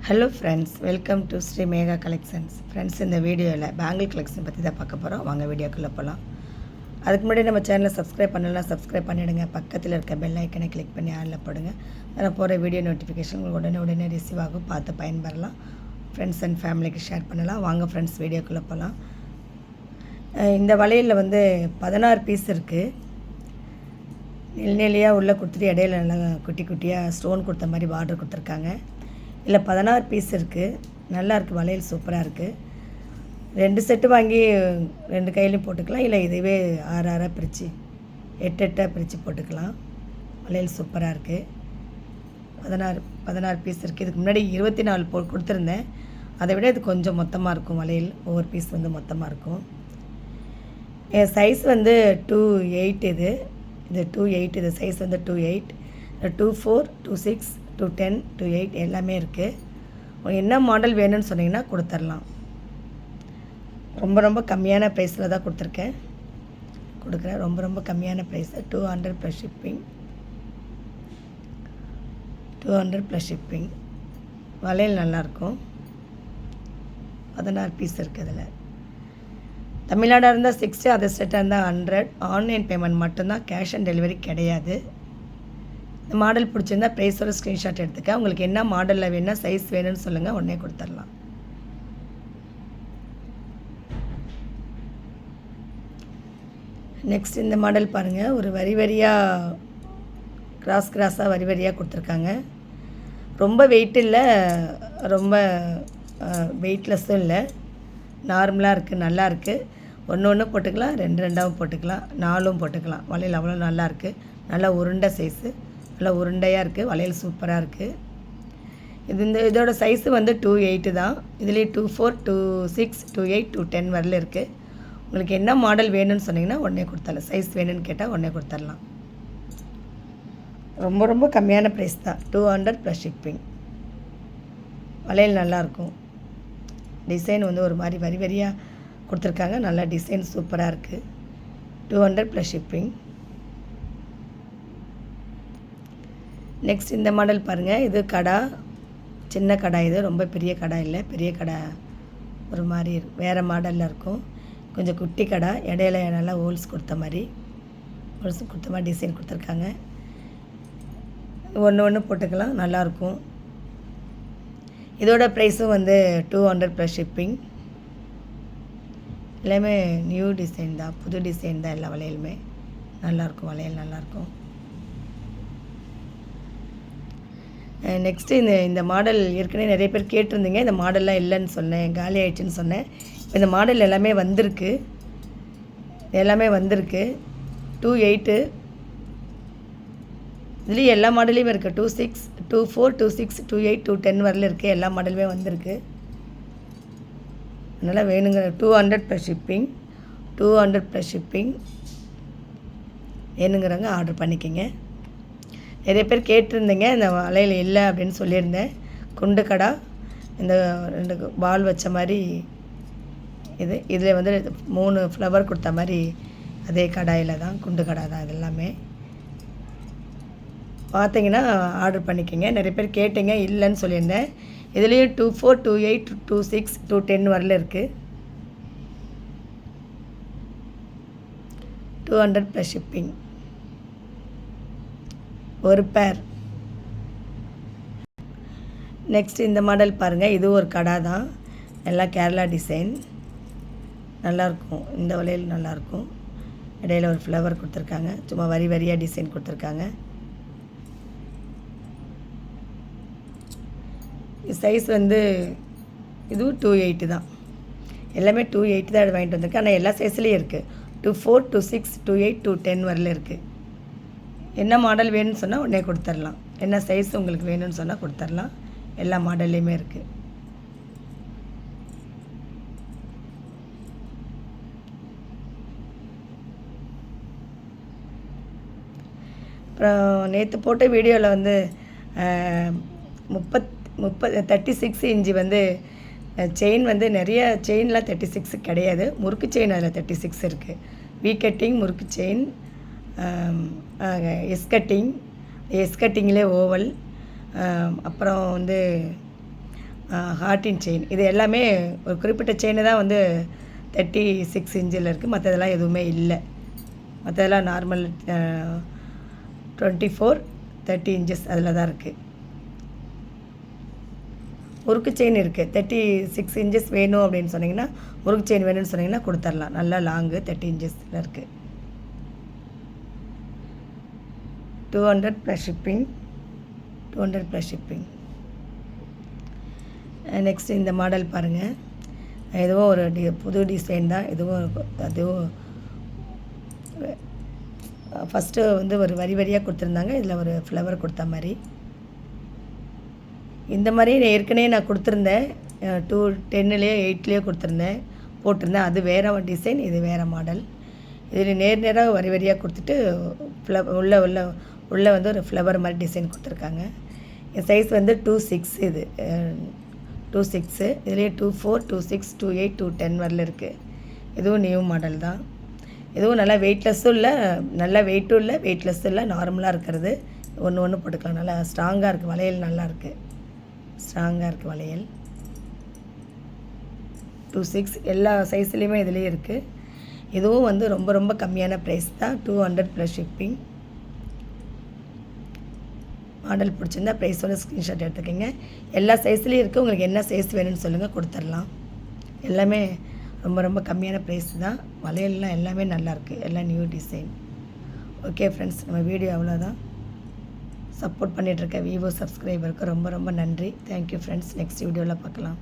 Hello friends, welcome to Sri Megha collections. Friends, இந்த வீடியோவில் bangle collection பற்றி தான் பார்க்க போகிறோம். வாங்க வீடியோக்குள்ளே போகலாம். அதுக்கு முன்னாடி நம்ம சேனலை சப்ஸ்கிரைப் பண்ணலாம், சப்ஸ்கிரைப் பண்ணிவிடுங்க. பக்கத்தில் இருக்க பெல் ஐக்கனை கிளிக் பண்ணி ஆளில் போடுங்க. நான் போகிற வீடியோ நோட்டிஃபிகேஷன் உங்களுக்கு உடனே ரிசீவ் ஆகும். பார்த்து பயன்பெறலாம். ஃப்ரெண்ட்ஸ் அண்ட் ஃபேமிலிக்கு ஷேர் பண்ணலாம். வாங்க ஃப்ரெண்ட்ஸ், வீடியோக்குள்ளே போகலாம். இந்த வளையலில் 16 பீஸ் இருக்குது. நெல்லியாக உள்ளே கொடுத்துட்டு இடையில நல்லா குட்டி குட்டியாக ஸ்டோன் கொடுத்த மாதிரி பார்டர் கொடுத்துருக்காங்க. இல்லை 16 பீஸ் இருக்குது. நல்லாயிருக்கு, வளையல் சூப்பராக இருக்குது. 2 செட்டு வாங்கி 2 கையிலையும் போட்டுக்கலாம். இல்லை இதுவே 6 பிரித்து 8 பிரித்து போட்டுக்கலாம். வளையல் சூப்பராக இருக்குது. 16 பீஸ் இருக்குது. இதுக்கு முன்னாடி 24 கொடுத்துருந்தேன். அதை விட இது கொஞ்சம் மொத்தமாக இருக்கும். வளையல் ஒவ்வொரு பீஸ் மொத்தமாக இருக்கும். என் சைஸ் 2/8. இது 2/8. இது சைஸ் 2/8. 2/4, 2/6, 2/10, 2/8 எல்லாமே இருக்குது. என்ன மாடல் வேணும்னு சொன்னீங்கன்னா கொடுத்துர்லாம். ரொம்ப கம்மியான ப்ரைஸில் தான் கொடுக்குறேன். ரொம்ப கம்மியான ப்ரைஸ். 200 + ஷிப்பிங். 200 + ஷிப்பிங். வளையல் நல்லாயிருக்கும். 16 பீஸ் இருக்குது. அதில் தமிழ்நாடாக இருந்தால் 60, அதர் ஸ்டேட்டாக இருந்தால் 100. ஆன்லைன் பேமெண்ட் மட்டும்தான், கேஷ் ஆன் டெலிவரி கிடையாது. இந்த மாடல் பிடிச்சிருந்தா ப்ரைஸோட ஸ்க்ரீன்ஷாட் எடுத்துக்க. உங்களுக்கு என்ன மாடலில் வேணும்னா சைஸ் வேணும்னு சொல்லுங்கள், உடனே கொடுத்துடலாம். நெக்ஸ்ட் இந்த மாடல் பாருங்கள். ஒரு வரியாக கிராஸாக வரியாக கொடுத்துருக்காங்க. ரொம்ப வெயிட் இல்லை, ரொம்ப வெயிட்லெஸ்ஸும் இல்லை. நார்மலாக இருக்குது, நல்லா இருக்குது. ஒன்று போட்டுக்கலாம், 2 போட்டுக்கலாம், 4 போட்டுக்கலாம். வளையல் அவ்வளோ நல்லாயிருக்கு. நல்லா உருண்டை சைஸு, நல்லா உருண்டையாக இருக்குது. வளையல் சூப்பராக இருக்குது. இதோட சைஸு 2/8 தான். இதுலேயே 2/4, 2/6, 2/8, 2/10 வரல இருக்குது. உங்களுக்கு என்ன மாடல் வேணும்னு சொன்னீங்கன்னா உடனே கொடுத்துடலாம். சைஸ் வேணும்னு கேட்டால் உடனே கொடுத்துடலாம். ரொம்ப கம்மியான ப்ரைஸ் தான். 200 + ஷிப்பிங். வளையல் நல்லாயிருக்கும். டிசைன் ஒரு மாதிரி வரியாக கொடுத்துருக்காங்க. நல்லா டிசைன் சூப்பராக இருக்குது. 200 + ஷிப்பிங். நெக்ஸ்ட் இந்த மாடல் பாருங்கள். இது கடா, சின்ன கடா. இது ரொம்ப பெரிய கடா இல்லை. பெரிய கடா ஒரு மாதிரி வேறு மாடலில் இருக்கும். கொஞ்சம் குட்டி கடா. இடையில நல்லா ஹோல்ஸ் கொடுத்த மாதிரி டிசைன் கொடுத்துருக்காங்க. ஒன்று போட்டுக்கலாம், நல்லாயிருக்கும். இதோட ப்ரைஸும் 200 + ஷிப்பிங். எல்லாமே நியூ டிசைன் தான், புது டிசைன் தான். எல்லா வளையலுமே நல்லாயிருக்கும். வளையல் நல்லாயிருக்கும். நெக்ஸ்ட்டு இந்த மாடல் ஏற்கனவே நிறைய பேர் கேட்டிருந்தீங்க. இந்த மாடல்லாம் இல்லைன்னு சொன்னேன், காலி ஆகிடுச்சின்னு சொன்னேன். இந்த மாடல் எல்லாமே வந்திருக்கு. 2/8. இதுலேயும் எல்லா மாடலையும் இருக்குது. 2/6, 2/4, 2/6, 2/8, 2/10 வரல இருக்குது. எல்லா மாடலுமே வந்திருக்கு. அதனால் வேணுங்க. 200 + ஷிப்பிங். 200 + ஷிப்பிங் வேணுங்கிறவங்க ஆர்டர் பண்ணிக்கோங்க. நிறைய பேர் கேட்டிருந்தீங்க. இந்த வளையல் இல்லை அப்படின்னு சொல்லியிருந்தேன். குண்டு கடா, இந்த 2 பால் வச்ச மாதிரி இதில் 3 ஃப்ளவர் கொடுத்த மாதிரி அதே கடாயில் தான், குண்டு கடா தான். இது எல்லாமே பார்த்தீங்கன்னா ஆர்டர் பண்ணிக்கோங்க. நிறைய பேர் கேட்டீங்க, இல்லைன்னு சொல்லியிருந்தேன். இதுலேயும் 2/4, 2/8, 2/6, 2/10 வரல இருக்குது. 200 + ஷிப்பிங். ஒரு பேர். நெக்ஸ்ட் இந்த மாடல் பாருங்கள். இது ஒரு கடா தான். எல்லாம் கேரளா டிசைன். நல்லாயிருக்கும். இந்த வளையல் நல்லாயிருக்கும். இடையில ஒரு ஃப்ளவர் கொடுத்துருக்காங்க. சும்மா வரியாக டிசைன் கொடுத்துருக்காங்க. சைஸ் இதுவும் 2/8 தான். எல்லாமே 2/8 தான் வாங்கிட்டு வந்திருக்கு. ஆனால் எல்லா சைஸ்லேயும் இருக்குது. 2/4, 2/6, 2/8, 2/10 வரல இருக்குது. என்ன மாடல் வேணும்னு சொன்னால் உடனே கொடுத்துர்லாம். என்ன சைஸ் உங்களுக்கு வேணும்னு சொன்னால் கொடுத்துர்லாம். எல்லா மாடல்லையுமே இருக்குது. அப்புறம் நேற்று போட்ட வீடியோவில் 36 இன்ச்சு செயின் நிறைய செயின்லாம் 36 கிடையாது. முறுக்கு செயின் அதில் 36 இருக்குது. வி கட்டிங், முறுக்கு செயின், எஸ் கட்டிங்லேயே ஓவல், அப்புறம் ஹார்ட்டின் செயின். இது எல்லாமே ஒரு குறிப்பிட்ட செயின் தான் வந்து 36 இன்ச்சில் இருக்குது. மற்றதெல்லாம் எதுவுமே இல்லை. மற்றதெல்லாம் நார்மல் 24, 30 இன்ச்சஸ் அதில் தான் இருக்குது. முறுக்கு செயின் இருக்குது. 36 இன்ச்சஸ் வேணும் அப்படின்னு சொன்னிங்கன்னா, முறுக்கு செயின் வேணும்னு சொன்னிங்கன்னா கொடுத்துர்லாம். நல்லா லாங்கு 30 இன்ச்சஸில் இருக்குது. 200 + ஷிப்பிங். 200 + ஷிப்பிங். நெக்ஸ்ட் இந்த மாடல் பாருங்கள். இதுவும் ஒரு புது டிசைன் தான். அதுவும் ஃபஸ்ட்டு வந்து ஒரு வரியாக கொடுத்துருந்தாங்க. இதில் ஒரு ஃப்ளவர் கொடுத்த மாதிரி. இந்த மாதிரி ஏற்கனவே நான் கொடுத்துருந்தேன். 210லேயோ 8லேயோ கொடுத்துருந்தேன், போட்டிருந்தேன். அது வேறு டிசைன், இது வேறு மாடல். இதில் நேராக வரியாக கொடுத்துட்டு உள்ளே வந்து ஒரு ஃப்ளவர் மாதிரி டிசைன் கொடுத்துருக்காங்க. என் சைஸ் வந்து 26. இது 26. இதுலேயே 24, 26, 28, 210 வரல இருக்குது. இதுவும் நியூ மாடல் தான். இதுவும் நல்லா வெயிட்லெஸ்ஸும் இல்லை, நல்லா வெயிட்டும் இல்லை, வெயிட்லெஸ்ஸும் இல்லை, நார்மலாக இருக்கிறது. ஒன்று போட்டுக்கலாம். நல்லா ஸ்ட்ராங்காக இருக்குது. வளையல் நல்லா இருக்குது, ஸ்ட்ராங்காக இருக்குது வளையல். 26 எல்லா சைஸ்லேயுமே இதுலேயே இருக்குது. இதுவும் வந்து ரொம்ப கம்மியான ப்ரைஸ் தான். 200 + ஷிப்பிங். மாடல் பிடிச்சிருந்தா ப்ரைஸோட ஸ்க்ரீன்ஷாட் எடுத்துக்கோங்க. எல்லா சைஸ்லேயும் இருக்குது. உங்களுக்கு என்ன சைஸ் வேணும்னு சொல்லுங்கள், கொடுத்துர்லாம். எல்லாமே ரொம்ப கம்மியான ப்ரைஸ் தான். வளையல்லாம் எல்லாமே நல்லாயிருக்கு. எல்லாம் நியூ டிசைன். ஓகே ஃப்ரெண்ட்ஸ், நம்ம வீடியோ அவ்வளோதான். சப்போர்ட் பண்ணிகிட்ருக்க விவோ சப்ஸ்கிரைபருக்கு ரொம்ப நன்றி. Thank you friends. நெக்ஸ்ட் வீடியோவில் பார்க்கலாம்.